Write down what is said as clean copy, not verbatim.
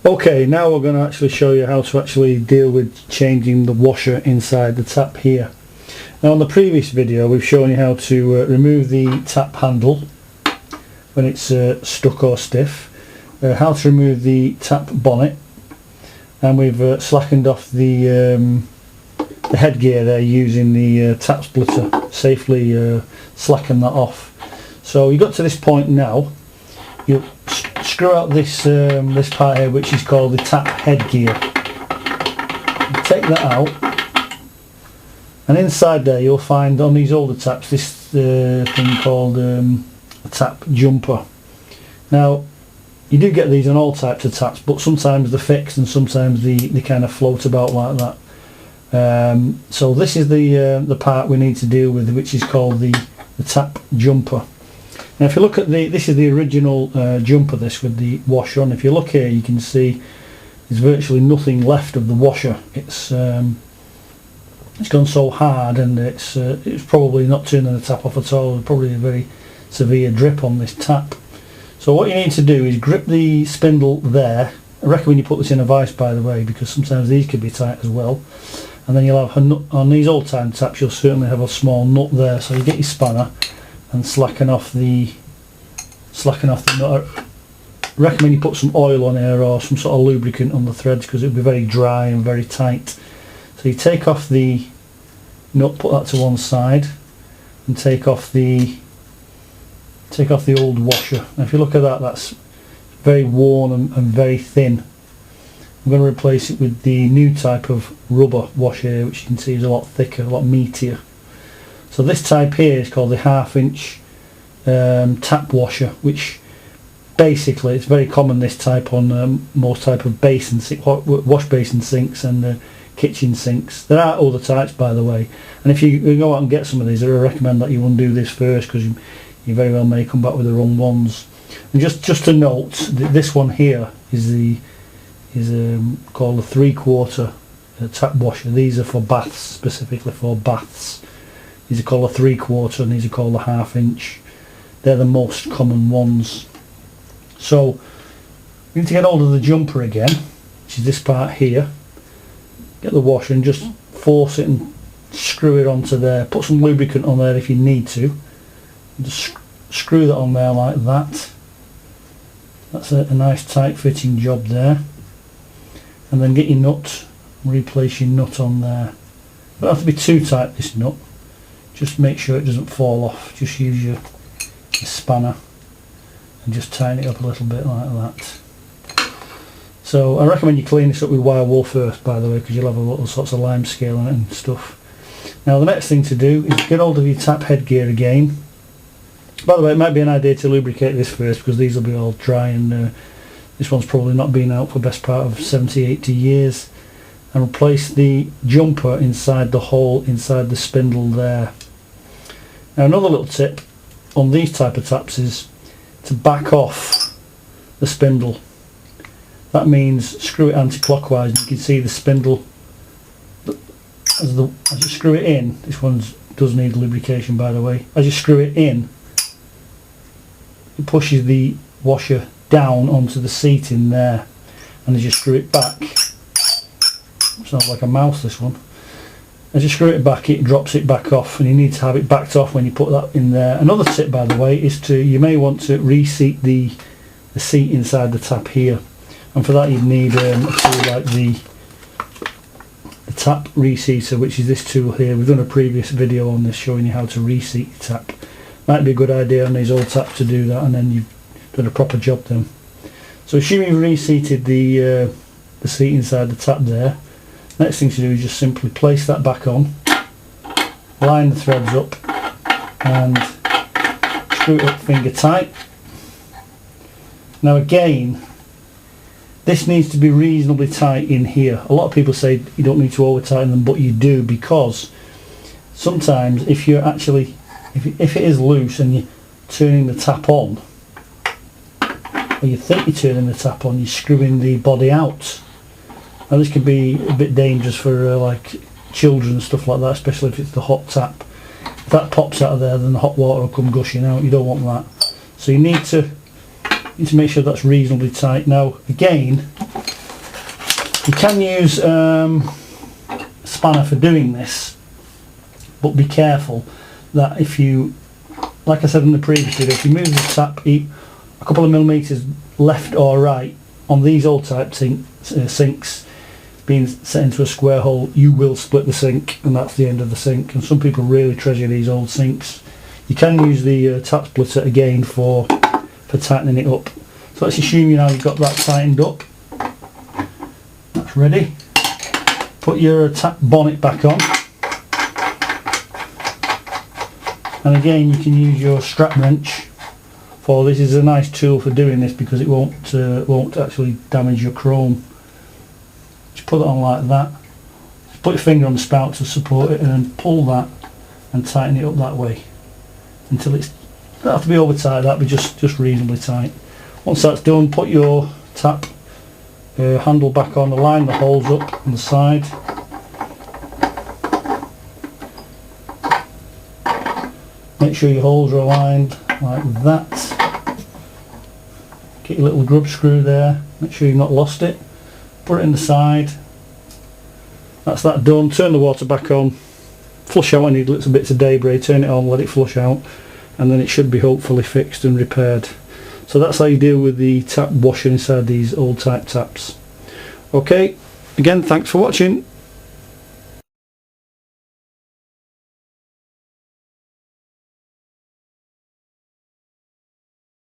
Okay, now we're going to actually show you how to actually deal with changing the washer inside the tap here. Now on the previous video we've shown you how to remove the tap handle when it's stuck or stiff, how to remove the tap bonnet, and we've slackened off the headgear there using the tap splitter, safely slacken that off. So you got to this point now, you screw out this this part here which is called the tap headgear. You take that out, and inside there you'll find on these older taps this thing called a tap jumper. Now you do get these on all types of taps, but sometimes they're fixed and sometimes they kind of float about like that. So this is the part we need to deal with, which is called the tap jumper. Now if you look at this is the original jumper, this with the washer on. If you look here you can see there's virtually nothing left of the washer. It's gone so hard, and it's probably not turning the tap off at all. There's probably a very severe drip on this tap. So what you need to do is grip the spindle there. I recommend you put this in a vise, by the way, because sometimes these could be tight as well. And then you'll have a nut on these old time taps. You'll certainly have a small nut there. So you get your spanner and slacken off the nut. I recommend you put some oil on here or some sort of lubricant on the threads, because it'll be very dry and very tight. So you take off the nut, put that to one side, and take off the old washer. Now if you look at that, that's very worn and very thin. I'm going to replace it with the new type of rubber washer here, which you can see is a lot thicker, a lot meatier. So this type here is called the 1/2 inch tap washer, which basically it's very common, this type, on most type of wash basin sinks and kitchen sinks. There are other types, by the way, and if you go out and get some of these, I recommend that you undo this first, because you very well may come back with the wrong ones. And just to note, this one here is called a 3/4 tap washer. These are for baths, specifically for baths. These are called a 3/4 and these are called a 1/2 inch. They're the most common ones. So we need to get hold of the jumper again, which is this part here. Get the washer and just force it and screw it onto there. Put some lubricant on there if you need to. Just screw that on there like that. That's a nice tight fitting job there. And then get your nut, replace your nut on there. It don't have to be too tight, this nut. Just make sure it doesn't fall off. Just use your spanner and just tighten it up a little bit like that. So I recommend you clean this up with wire wool first, by the way, because you'll have all sorts of lime scale on it and stuff. Now the next thing to do is get hold of your tap headgear again. By the way, it might be an idea to lubricate this first, because these will be all dry, and this one's probably not been out for the best part of 70-80 years. And replace the jumper inside the hole inside the spindle there. Now another little tip on these type of taps is to back off the spindle. That means screw it anti-clockwise. You can see the spindle as you screw it in. This one does need lubrication, by the way. As you screw it in, it pushes the washer down onto the seat in there, and as you screw it back, sounds like a mouse, this one. As you screw it back, it drops it back off, and you need to have it backed off when you put that in there. Another tip, by the way, is you may want to reseat the seat inside the tap here, and for that you'd need a tool like the tap reseater, which is this tool here. We've done a previous video on this showing you how to reseat the tap. Might be a good idea on these old taps to do that, and then you've done a proper job then. So assuming you've reseated the seat inside the tap there, next thing to do is just simply place that back on, line the threads up, and screw it up finger tight. Now again, this needs to be reasonably tight in here. A lot of people say you don't need to over tighten them, but you do, because sometimes if you're actually if it is loose and you're turning the tap on, or you think you're turning the tap on, you're screwing the body out. Now this can be a bit dangerous for like children and stuff like that, especially if it's the hot tap. If that pops out of there, then the hot water will come gushing out. You don't want that. So you need to make sure that's reasonably tight. Now again, You can use spanner for doing this, but be careful that if you, like I said in the previous video, if you move the tap a couple of millimetres left or right on these old type sinks being set into a square hole, you will split the sink, and that's the end of the sink. And some people really treasure these old sinks. You can use the tap splitter again for tightening it up. So let's assume now you've got that tightened up. That's ready. Put your tap bonnet back on, and again you can use your strap wrench for this. Is a nice tool for doing this because it won't actually damage your chrome. Just put it on like that. Just put your finger on the spout to support it, and then pull that and tighten it up that way until it's, don't have to be over tight, that'll be just reasonably tight. Once that's done, put your tap handle back on, align the holes up on the side. Make sure your holes are aligned like that. Get your little grub screw there, make sure you've not lost it. Put it in the side. That's that done. Turn the water back on. Flush out any little bits of debris, turn it on, let it flush out, and then it should be hopefully fixed and repaired. So that's how you deal with the tap washer inside these old type taps. Okay, again, thanks for watching.